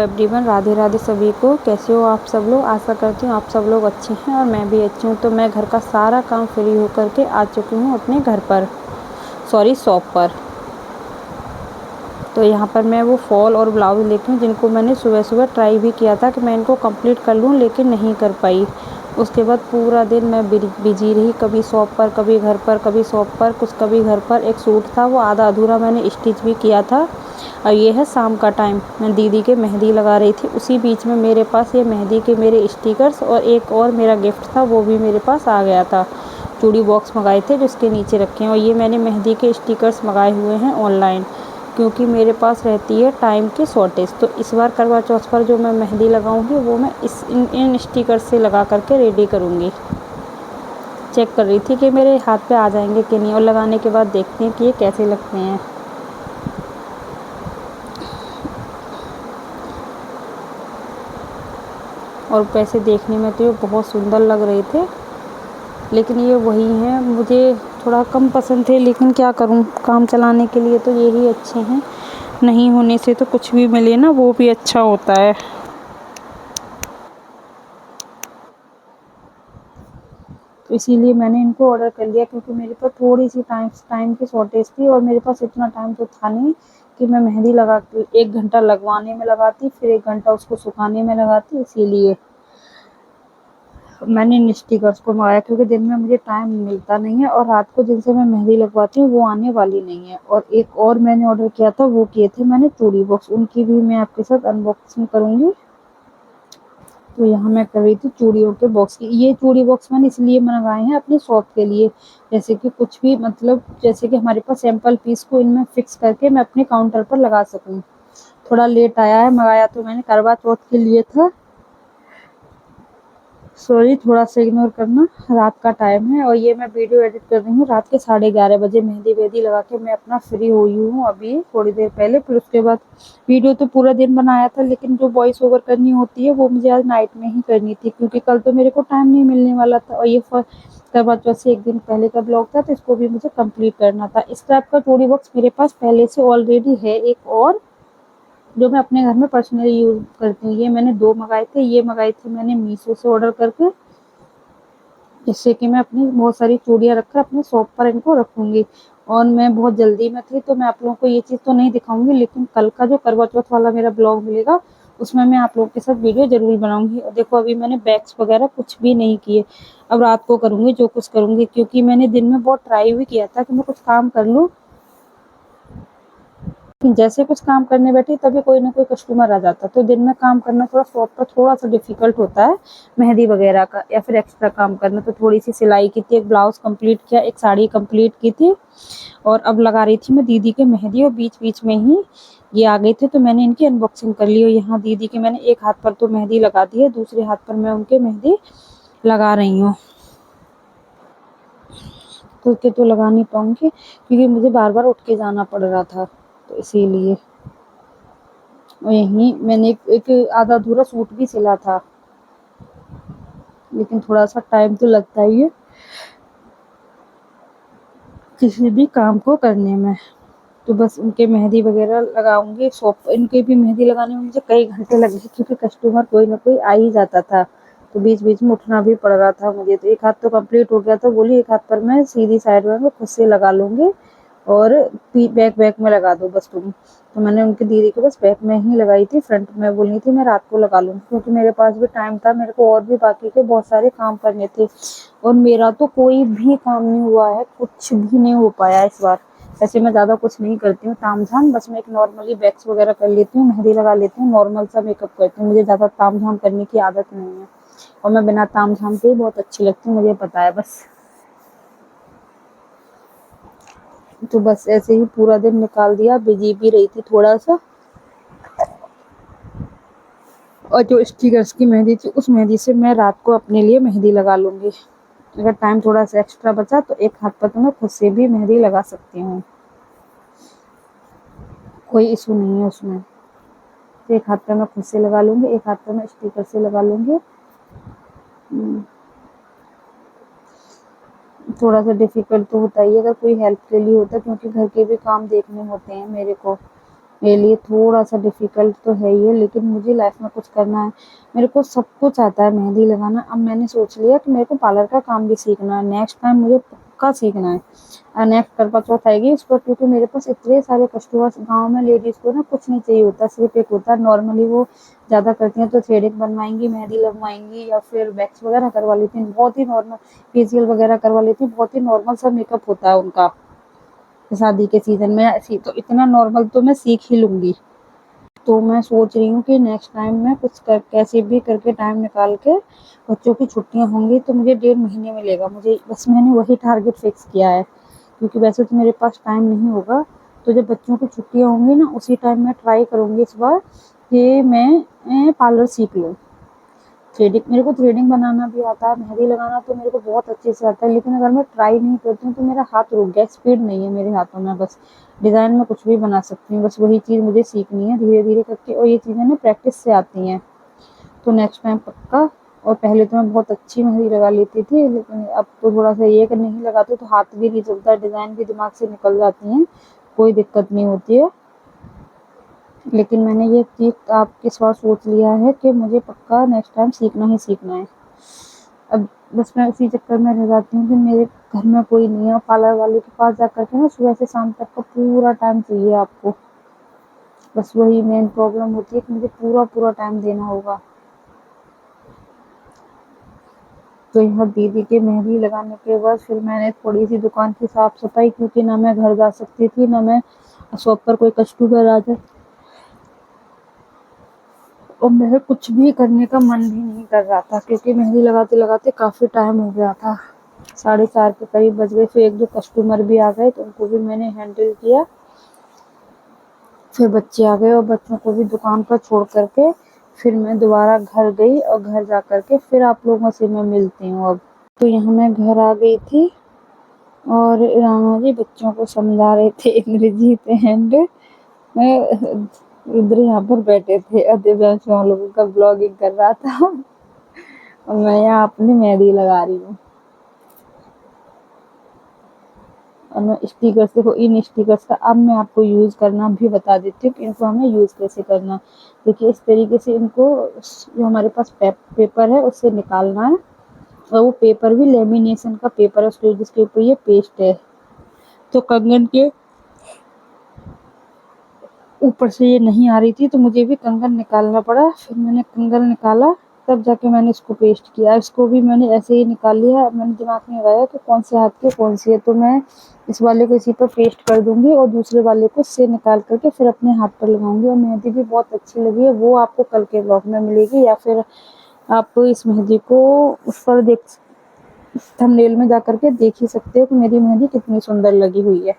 Everyone, Radhe Radhe सभी को। कैसे हो आप सब लोग? आशा करती हूँ आप सब लोग अच्छे हैं और मैं भी अच्छी हूँ। तो मैं घर का सारा काम फ्री होकर के आ चुकी हूँ अपने घर पर, शॉप पर। तो यहाँ पर मैं वो फॉल और ब्लाउज लेती हूँ जिनको मैंने सुबह सुबह ट्राई भी किया था कि मैं इनको कंप्लीट कर लूँ, लेकिन नहीं कर पाई। उसके बाद पूरा दिन मैं बिजी रही, कभी शॉप पर, कभी घर पर, कभी शॉप पर, कुछ कभी घर पर। एक सूट था वो आधा अधूरा मैंने स्टिच भी किया था। और ये है शाम का टाइम, मैं दीदी के मेहंदी लगा रही थी। उसी बीच में मेरे पास ये मेहंदी के मेरे स्टिकर्स और एक और मेरा गिफ्ट था, वो भी मेरे पास आ गया था। चूड़ी बॉक्स मंगाए थे जिसके नीचे रखे हैं। और ये मैंने मेहंदी के स्टिकर्स मंगाए हुए हैं ऑनलाइन, क्योंकि मेरे पास रहती है टाइम की शॉर्टेज। तो इस बार करवा चौथ पर जो मैं मेहंदी लगाऊंगी वो मैं इन स्टिकर से लगा करके रेडी करूंगी। चेक कर रही थी कि मेरे हाथ पे आ जाएंगे कि नहीं, और लगाने के बाद देखते हैं कि ये कैसे लगते हैं। और वैसे देखने में तो ये बहुत सुंदर लग रहे थे, लेकिन ये वही हैं, मुझे थोड़ा कम पसंद थे। लेकिन क्या करूं, काम चलाने के लिए तो यही अच्छे हैं। नहीं होने से तो कुछ भी मिले ना, वो भी अच्छा होता है। तो इसीलिए मैंने इनको ऑर्डर कर लिया, क्योंकि मेरे पास थोड़ी सी टाइम की शॉर्टेज थी और मेरे पास इतना टाइम तो था नहीं कि मैं मेहंदी लगा के 1 घंटा लगवाने में लगाती, फिर 1 घंटा उसको सुखाने में लगाती। इसीलिए मैंने इन स्टिकर्स को मंगाया, क्योंकि दिन में मुझे टाइम मिलता नहीं है और रात को जिनसे मैं मेहंदी लगवाती हूँ वो आने वाली नहीं है। और एक और मैंने ऑर्डर किया था, वो किए थे मैंने चूड़ी बॉक्स, उनकी भी मैं आपके साथ अनबॉक्सिंग करूँगी। तो यहाँ मैं कर रही थी चूड़ियों के बॉक्स की। ये चूड़ी बॉक्स मैंने इसलिए मंगाए हैं अपनी शॉप के लिए, जैसे कि कुछ भी मतलब जैसे कि हमारे पास सैंपल पीस को इनमें फिक्स करके मैं अपने काउंटर पर लगा सकूँ। थोड़ा लेट आया है, मंगाया तो मैंने करवा चौथ के लिए था। सॉरी, थोड़ा सा इग्नोर करना, रात का टाइम है और ये मैं वीडियो एडिट कर रही हूँ रात के 11:30 बजे। मेहंदी वेहंदी लगा के मैं अपना फ्री हुई हूँ अभी थोड़ी देर पहले। फिर उसके बाद वीडियो तो पूरा दिन बनाया था, लेकिन जो वॉइस ओवर करनी होती है वो मुझे आज नाइट में ही करनी थी, क्योंकि कल तो मेरे को टाइम नहीं मिलने वाला था। और ये करवा चौथ से 1 दिन पहले का ब्लॉग था, तो इसको भी मुझे कंप्लीट करना था। इस टाइप का चूड़ी बॉक्स मेरे पास पहले से ऑलरेडी है एक और, जो मैं अपने घर में पर्सनली यूज करती हूँ। ये मैंने 2 मंगाए थे। ये मंगाए थे मैंने मीशो से ऑर्डर करके, जिससे कि मैं अपनी बहुत सारी चूड़ियाँ रखकर अपने शॉप पर इनको रखूँगी। और मैं बहुत जल्दी में थी, तो मैं आप लोगों को ये चीज़ तो नहीं दिखाऊंगी, लेकिन कल का जो करवा चौथ वाला मेरा ब्लॉग मिलेगा उसमें मैं आप लोगों के साथ वीडियो ज़रूर बनाऊंगी। और देखो अभी मैंने बैग्स वगैरह कुछ भी नहीं किए, अब रात को करूँगी जो कुछ करूँगी, क्योंकि मैंने दिन में बहुत ट्राई भी किया था कि मैं कुछ काम कर लूँ। जैसे कुछ काम करने बैठी तभी कोई ना कोई कस्टमर आ जाता, तो दिन में काम करना थोड़ा शॉप पर थोड़ा सा डिफिकल्ट होता है, मेहंदी वगैरह का या फिर एक्स्ट्रा काम करना। तो थोड़ी सी सिलाई की थी, एक ब्लाउज कंप्लीट किया, एक साड़ी कंप्लीट की थी, और अब लगा रही थी मैं दीदी के मेहंदी। और बीच बीच में ही ये आ गए थे, तो मैंने इनकी अनबॉक्सिंग कर ली। और यहाँ दीदी के मैंने एक हाथ पर तो मेहंदी लगा दी है, दूसरे हाथ पर मैं उनके मेहंदी लगा रही हूँ। तो लगा नहीं पाऊंगी, क्योंकि मुझे बार बार उठ के जाना पड़ रहा था, तो इसीलिए। और यहीं मैंने एक आधा अधूरा सूट भी सिला था, लेकिन थोड़ा सा टाइम तो लगता ही है किसी भी काम को करने में। तो बस उनके मेहंदी वगैरह लगाऊंगी शॉप। इनके भी मेहंदी लगाने में मुझे कई घंटे लगे, क्योंकि कस्टमर कोई ना कोई आ ही जाता था, तो बीच बीच में उठना भी पड़ रहा था मुझे। तो एक हाथ तो कंप्लीट हो गया था, बोली एक हाथ पर मैं सीधी साइड में मैं खुद से लगा लूंगी, और बैक में लगा दो बस तुम। तो मैंने उनकी दीदी को बस बैक में ही लगाई थी, फ्रंट में बोली थी मैं रात को लगा लूँगी, क्योंकि मेरे पास भी टाइम था, मेरे को और भी बाकी के बहुत सारे काम करने थे। और मेरा तो कोई भी काम नहीं हुआ है, कुछ भी नहीं हो पाया इस बार। वैसे मैं ज़्यादा कुछ नहीं करती हूँ ताम झाम, बस मैं एक नॉर्मली वैक्स वगैरह कर लेती हूँ, मेहंदी लगा लेती हूँ, नॉर्मल सा मेकअप करती हूँ। मुझे ज़्यादा ताम झाम करने की आदत नहीं है, और मैं बिना ताम झाम के ही बहुत अच्छी लगती हूँ, मुझे पता है बस। तो बस ऐसे ही पूरा दिन निकाल दिया, बिजी भी रही थी थोड़ा सा। और जो स्टिकर्स की मेहंदी थी, उस मेहंदी से मैं रात को अपने लिए मेहंदी लगा लूँगी। अगर टाइम थोड़ा सा एक्स्ट्रा बचा तो एक हाथ पर तो मैं खुद से भी मेहंदी लगा सकती हूँ, कोई इशू नहीं है उसमें। तो एक हाथ पर मैं खुद से लगा लूँगी, एक हाथ पर मैं स्टिकर से लगा लूँगी। थोड़ा सा डिफिकल्ट तो होता ही है अगर कोई हेल्प के लिए होता है, क्योंकि घर के भी काम देखने होते हैं मेरे को। मेरे लिए थोड़ा सा डिफ़िकल्ट तो है ही है, लेकिन मुझे लाइफ में कुछ करना है। मेरे को सब कुछ आता है मेहंदी लगाना। अब मैंने सोच लिया कि मेरे को पार्लर का काम भी सीखना है, नेक्स्ट टाइम मुझे पक्का सीखना है। और नेक्स्ट करवा चौथ आएगी उस पर, क्योंकि मेरे पास इतने सारे कस्टमर्स गाँव में, लेडीज़ को ना कुछ नहीं चाहिए होता, सिर्फ एक होता है नॉर्मली वो ज़्यादा करती हैं तो थ्रेडिंग बनवाएंगी, मेहंदी लगवाएंगी या फिर वैक्स वगैरह करवा लेती हैं, बहुत ही नॉर्मल फेशियल वगैरह करवा लेती हैं, बहुत ही नॉर्मल सा मेकअप होता है उनका शादी के सीजन में। ऐसी तो इतना नॉर्मल तो मैं सीख ही लूँगी। तो मैं सोच रही हूँ कि नेक्स्ट टाइम मैं कुछ कैसे भी करके टाइम निकाल के, बच्चों की छुट्टियाँ होंगी तो मुझे 1.5 महीने मिलेगा, मुझे बस मैंने वही टारगेट फिक्स किया है, क्योंकि वैसे तो मेरे पास टाइम नहीं होगा। तो जब बच्चों की छुट्टियाँ होंगी ना, उसी टाइम मैं ट्राई करूँगी इस बार कि मैं पार्लर सीख लूँ। थ्रेडिंग, मेरे को थ्रेडिंग बनाना भी आता है, मेहंदी लगाना तो मेरे को बहुत अच्छे से आता है, लेकिन अगर मैं ट्राई नहीं करती हूँ तो मेरा हाथ रुक गया, स्पीड नहीं है मेरे हाथों में। बस डिज़ाइन में कुछ भी बना सकती हूँ, बस वही चीज़ मुझे सीखनी है धीरे धीरे करके, और ये चीज़ें ना प्रैक्टिस से आती हैं। तो नेक्स्ट टाइम पक्का। और पहले तो मैं बहुत अच्छी मेहंदी लगा लेती थी, लेकिन अब तो थोड़ा सा ये कि नहीं लगाती तो हाथ भी नहीं चलता, डिज़ाइन भी दिमाग से निकल जाती हैं, कोई दिक्कत नहीं होती है। लेकिन मैंने ये चीज़ आपके साथ सोच लिया है कि मुझे पक्का नेक्स्ट टाइम सीखना ही सीखना है। अब बस मैं उसी चक्कर में रह जाती हूँ कि मेरे घर में कोई नहीं है, पार्लर वाले के पास जा कर के ना सुबह से शाम तक का पूरा टाइम चाहिए आपको। बस वही मेन प्रॉब्लम होती है कि मुझे पूरा पूरा टाइम देना होगा। तो यहाँ दीदी के मेहंदी लगाने के बाद फिर मैंने थोड़ी सी दुकान की साफ सफाई, क्योंकि ना मैं घर जा सकती थी, ना मैं शॉप पर कोई कस्टमर आ जाए, और मेरे कुछ भी करने का मन भी नहीं कर रहा था, क्योंकि मेहंदी लगाते लगाते काफ़ी टाइम हो गया था। 4:30 के करीब बज गए। फिर 1-2 कस्टमर भी आ गए तो उनको भी मैंने हैंडल किया। फिर बच्चे आ गए और बच्चों को भी दुकान पर छोड़ करके फिर मैं दोबारा घर गई, और घर जा कर के फिर आप लोगों से मैं मिलती हूँ अब। तो यहाँ मैं घर आ गई थी, और रामा जी बच्चों को समझा रहे थे इंद्रजीत एंड मैं इधर यहाँ पर बैठे थे, दिव्यांश हम लोगों का ब्लॉगिंग कर रहा था, और मैं यहाँ अपनी मेहंदी लगा रही हूँ। और मैं स्टिकर्स, देखो इन स्टिकर्स का अब मैं आपको यूज़ करना भी बता देती हूँ कि इनको हमें यूज़ कैसे करना। देखिए इस तरीके से इनको, जो हमारे पास पेपर है उससे निकालना है, और वो पेपर भी लेमिनेशन का पेपर है, उसके जिसके ऊपर ये पेस्ट है। तो कंगन के ऊपर से ये नहीं आ रही थी तो मुझे भी कंगन निकालना पड़ा। फिर मैंने कंगन निकाला, तब जाके मैंने इसको पेस्ट किया। इसको भी मैंने ऐसे ही निकाल लिया। अब मैंने दिमाग में लगाया कि कौन से हाथ की कौन सी है, तो मैं इस वाले को इसी पर पेस्ट कर दूंगी और दूसरे वाले को इससे निकाल करके फिर अपने हाथ पर लगाऊंगी। और मेहंदी भी बहुत अच्छी लगी है, वो आपको कल के ब्लॉग में मिलेगी, या फिर आप इस मेहंदी को उस पर देख, थंबनेल में जा करके देख ही सकते हो कि मेरी मेहंदी कितनी सुंदर लगी हुई है।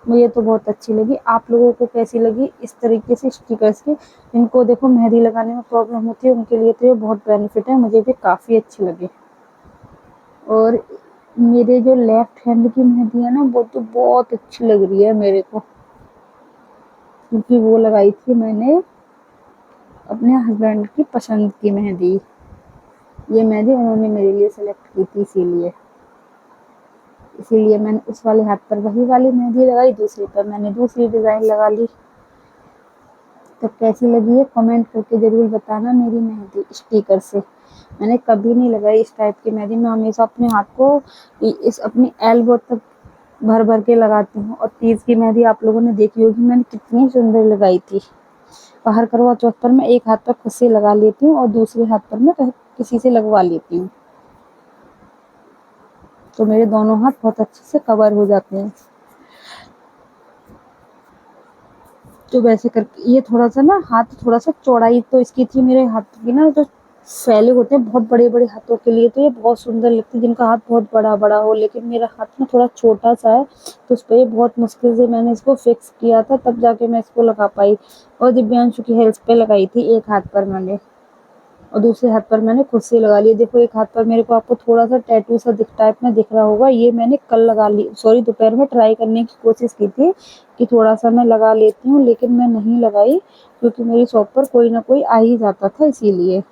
मुझे तो बहुत अच्छी लगी। आप लोगों को कैसी लगी इस तरीके से स्टिकर्स की? इनको देखो मेहंदी लगाने में प्रॉब्लम होती है, उनके लिए तो ये बहुत बेनिफिट है। मुझे भी काफ़ी अच्छी लगी। और मेरे जो लेफ्ट हैंड की मेहंदी है ना, वो तो बहुत अच्छी लग रही है मेरे को, क्योंकि वो लगाई थी मैंने अपने हस्बैंड की पसंद की मेहंदी। ये मेहंदी उन्होंने मेरे लिए सेलेक्ट की थी, इसीलिए मैंने उस वाले हाथ पर वही वाली मेहंदी लगाई, दूसरे पर मैंने दूसरी डिज़ाइन लगा ली। तो कैसी लगी है कमेंट करके ज़रूर बताना। मेरी मेहंदी स्टिकर से मैंने कभी नहीं लगाई इस टाइप की मेहंदी। मैं हमेशा अपने हाथ को इस अपनी एल्बो तक भर भर के लगाती हूँ। और तीज की मेहंदी आप लोगों ने देखी होगी मैंने कितनी सुंदर लगाई थी। बाहर करवा चौथ पर मैं एक हाथ पर खुद से लगा लेती हूँ और दूसरे हाथ पर मैं किसी से लगवा लेती हूँ, तो मेरे दोनों हाथ बहुत अच्छे से कवर हो जाते हैं। तो वैसे करके ये थोड़ा सा ना हाथ थोड़ा सा चौड़ाई तो इसकी थी, मेरे हाथ की ना जो फैले होते हैं बहुत बड़े बड़े हाथों के लिए तो ये बहुत सुंदर लगती है, जिनका हाथ बहुत बड़ा बड़ा हो। लेकिन मेरा हाथ ना थोड़ा छोटा सा है, तो उस पर ये बहुत मुश्किल से मैंने इसको फिक्स किया था, तब जाके मैं इसको लगा पाई। और दिव्यांशु की हेल्प पे लगाई थी एक हाथ पर मैंने, और दूसरे हाथ पर मैंने खुद से लगा लिया। देखो एक हाथ पर मेरे को आपको थोड़ा सा टैटू सा टाइप में दिख रहा होगा, ये मैंने कल लगा ली, सॉरी दोपहर में ट्राई करने की कोशिश की थी कि थोड़ा सा मैं लगा लेती हूँ, लेकिन मैं नहीं लगाई क्योंकि मेरी शॉप पर कोई ना कोई आ ही जाता था, इसीलिए।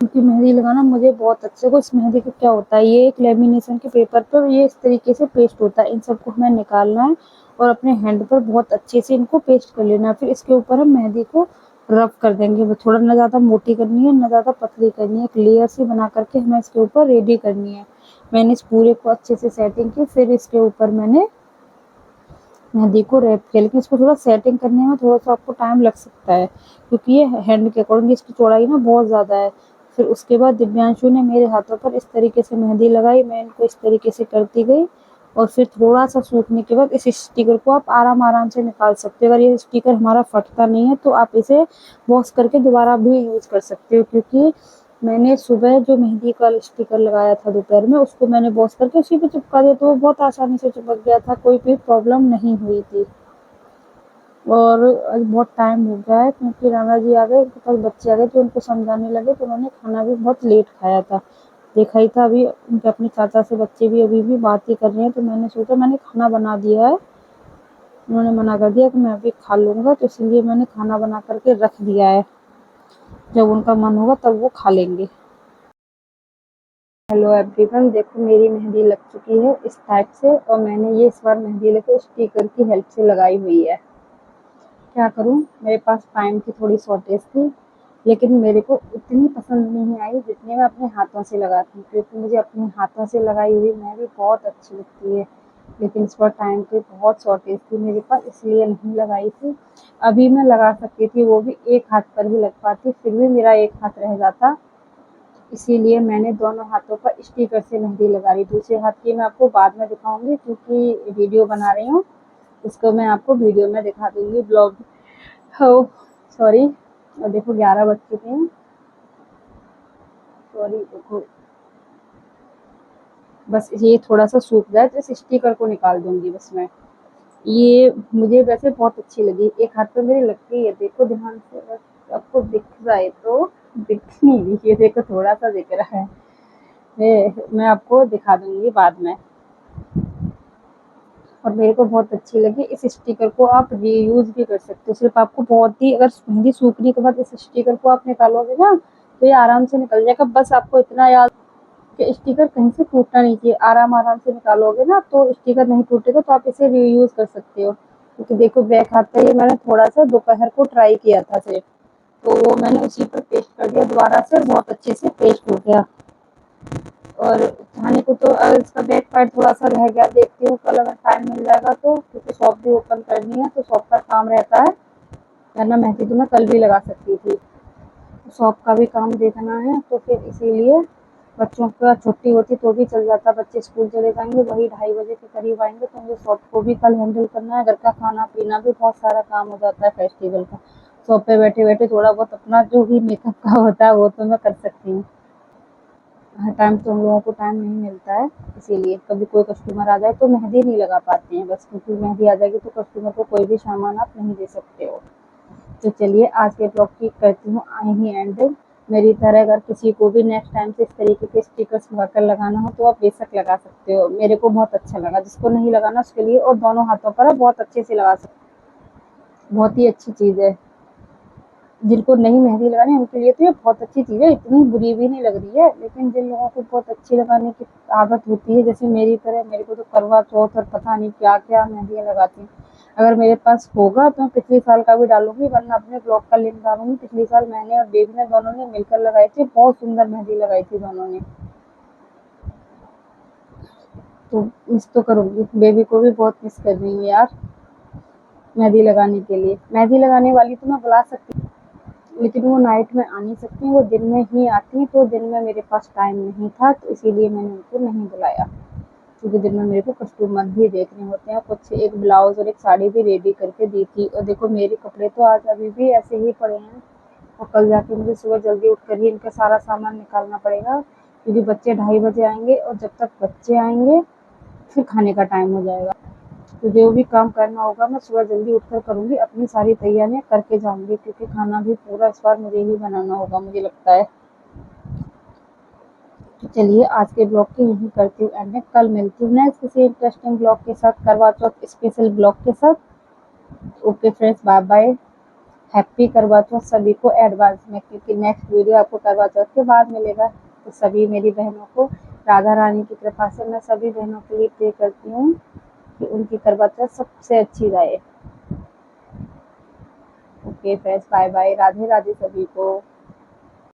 क्योंकि मेहंदी लगाना मुझे बहुत अच्छा है। इस मेहंदी का क्या होता है, ये एक लेमिनेशन के पेपर पर ये इस तरीके से पेस्ट होता है। इन सबको हमें निकालना है और अपने हैंड पर बहुत अच्छे से इनको पेस्ट कर लेना है। फिर इसके ऊपर हम मेहंदी को रब कर देंगे। वो थोड़ा ना ज़्यादा मोटी करनी है ना ज़्यादा पतली करनी है, एक लेयर सी बना करके हमें इसके ऊपर रेडी करनी है। मैंने इस पूरे को अच्छे से सेटिंग की, फिर इसके ऊपर मैंने मेहंदी को रैप किया। लेकिन इसको थोड़ा सेटिंग करने में थोड़ा सा आपको टाइम लग सकता है, क्योंकि ये हैंड के अकॉर्डिंग इसकी चौड़ाई ना बहुत ज़्यादा है। फिर उसके बाद दिव्यांशु ने मेरे हाथों पर इस तरीके से मेहंदी लगाई, मैं इनको इस तरीके से करती गई। और फिर थोड़ा सा सूखने के बाद इस स्टिकर को आप आराम आराम से निकाल सकते हो। अगर ये स्टिकर हमारा फटता नहीं है तो आप इसे वॉश करके दोबारा भी यूज़ कर सकते हो, क्योंकि मैंने सुबह जो मेहंदी का स्टिकर लगाया था दोपहर में, उसको मैंने वॉश करके उसी पे चिपका दिया, तो वो बहुत आसानी से चिपक गया था, कोई भी प्रॉब्लम नहीं हुई थी। और आज बहुत टाइम हो गया है, क्योंकि राणा जी आ गए, उनके पास बच्चे आ गए तो उनको समझाने लगे, तो उन्होंने खाना भी बहुत लेट खाया था। देखा ही था अभी उनके अपने चाचा से बच्चे भी अभी भी बात ही कर रहे हैं, तो मैंने सोचा मैंने खाना बना दिया है। उन्होंने मना कर दिया कि मैं अभी खा लूँगा, तो इसलिए मैंने खाना बना करके रख दिया है, जब उनका मन होगा तब वो खा लेंगे। हेलो एवरीवन, देखो मेरी मेहंदी लग चुकी है इस टाइप से, और मैंने ये इस बार मेहंदी लेकर स्टिकर की हेल्प से लगाई हुई है। क्या करूं, मेरे पास टाइम की थोड़ी शॉर्टेज थी, लेकिन मेरे को इतनी पसंद नहीं आई जितनी मैं अपने हाथों से लगाती हूँ, क्योंकि मुझे अपने हाथों से लगाई हुई मेहंदी बहुत अच्छी लगती है। लेकिन इस बार टाइम की बहुत शॉर्टेज थी मेरे पास, इसलिए नहीं लगाई थी। अभी मैं लगा सकती थी, वो भी एक हाथ पर ही लग पाती, फिर भी मेरा एक हाथ रह जाता। इसीलिए मैंने दोनों हाथों पर स्टिकर से मेहंदी लगा ली। दूसरे हाथ की मैं आपको बाद में दिखाऊंगी, क्योंकि वीडियो बना रही हूँ, इसको मैं आपको वीडियो में दिखा दूंगी, ब्लॉग हो सॉरी। और देखो 11 बज चुके हैं, सॉरी। देखो बस ये थोड़ा सा सूख जाए तो इस स्टिकर को निकाल दूंगी बस मैं। ये मुझे वैसे बहुत अच्छी लगी, एक हाथ पे मेरी लग गई है, देखो ध्यान से, बस आपको दिख जाए तो। दिख नहीं रही है, देखो थोड़ा सा दिख रहा है। मैं आपको दिखा दूंगी बाद में। और मेरे को बहुत अच्छी लगी। इस स्टिकर को आप रीयूज भी कर सकते हो, सिर्फ आपको बहुत ही, अगर मेहंदी सूखने के बाद इस स्टिकर को आप निकालोगे ना तो ये आराम से निकल जाएगा। बस आपको इतना याद कि स्टिकर कहीं से टूटना नहीं चाहिए, आराम आराम से निकालोगे ना तो स्टिकर नहीं टूटेगा, तो आप इसे रीयूज कर सकते हो। क्योंकि देखो बैक हाथ का ये मैंने थोड़ा सा दोपहर को ट्राई किया था सिर्फ, तो वो मैंने उसी पर पेस्ट कर दिया दोबारा से, बहुत अच्छे से पेस्ट हो गया। और खाने को तो अगर इसका बैक पार्ट थोड़ा सा रह गया, देखती हूँ कल अगर टाइम मिल जाएगा तो, क्योंकि शॉप भी ओपन करनी है तो शॉप का काम रहता है, वरना मेहंदी तो मैं कल भी लगा सकती थी। शॉप का भी काम देखना है, तो फिर इसीलिए बच्चों का छुट्टी होती तो भी चल जाता, बच्चे स्कूल चले जाएंगे वही 2:30 बजे के करीब आएंगे, तो मुझे शॉप को भी कल हैंडल करना है, घर का खाना पीना भी, बहुत सारा काम हो जाता है फेस्टिवल का। शॉप पे बैठे बैठे थोड़ा बहुत अपना जो भी मेकअप का होता है वो तो मैं कर सकती हूँ। हर टाइम तो हम लोगों को टाइम नहीं मिलता है, इसीलिए कभी कोई कस्टमर आ जाए तो मेहंदी नहीं लगा पाते हैं बस, क्योंकि मेहंदी आ जाएगी तो कस्टमर को कोई भी सामान आप नहीं दे सकते हो। तो चलिए आज के ब्लॉग की करती हूँ यहीं एंड। मेरी तरह अगर किसी को भी नेक्स्ट टाइम से इस तरीके के स्टिकर्स मंगाकर लगाना हो तो आप बेशक लगा सकते हो, मेरे को बहुत अच्छा लगा। जिसको नहीं लगाना उसके लिए, और दोनों हाथों पर आप बहुत अच्छे से लगा सकते हो, बहुत ही अच्छी चीज़ है। जिनको नहीं मेहंदी लगानी उनके लिए तो ये बहुत अच्छी चीज़ है, इतनी बुरी भी नहीं लग रही है। लेकिन जिन लोगों को बहुत अच्छी लगाने की आदत होती है, जैसे मेरी तरह, मेरे को तो करवा चौथ और पता नहीं क्या क्या मेहंदियाँ लगाती हूँ। अगर मेरे पास होगा तो मैं पिछले साल का भी डालूंगी, वरना अपने ब्लॉग का लिंक डालूंगी। पिछले साल मैंने और बेबी ने दोनों ने मिलकर लगाई थी, बहुत सुंदर मेहंदी लगाई थी दोनों ने। तो मिस तो करूंगी, बेबी को भी बहुत मिस कर रही हूँ यार, मेहंदी लगाने के लिए। मेहंदी लगाने वाली तो मैं बुला सकती, लेकिन वो नाइट में आ नहीं सकती, वो दिन में ही आती, तो दिन में मेरे पास टाइम नहीं था, तो इसीलिए मैंने उनको नहीं बुलाया। क्योंकि दिन में मेरे को कस्टमर भी देखने होते हैं। कुछ एक ब्लाउज और एक साड़ी भी रेडी करके दी थी। और देखो मेरे कपड़े तो आज अभी भी ऐसे ही पड़े हैं, और कल जाके मुझे सुबह जल्दी उठ कर ही इनका सारा सामान निकालना पड़ेगा, क्योंकि बच्चे 2:30 बजे आएंगे, और जब तक बच्चे आएंगे फिर खाने का टाइम हो जाएगा। तो जो भी काम करना होगा मैं सुबह जल्दी उठकर करूँगी, अपनी सारी तैयारियां करके जाऊँगी, क्योंकि खाना भी पूरा इस बार मुझे ही बनाना होगा मुझे लगता है। तो चलिए आज के ब्लॉग की यहीं करती हूँ एंड, कल मिलती हूँ नेक्स्ट किसी इंटरेस्टिंग ब्लॉग के साथ, करवा चौथ स्पेशल ब्लॉग के साथ। Okay friends, bye bye. Happy Karva Chauth सभी को एडवांस में, क्योंकि नेक्स्ट वीडियो आपको करवा चौथ के बाद मिलेगा। तो सभी मेरी बहनों को राधा रानी की कृपा से मैं सभी बहनों के लिए प्रे करती हूँ कि उनकी करवा चौथ सबसे अच्छी जाए। Okay friends, bye bye, Radhe Radhe सभी को।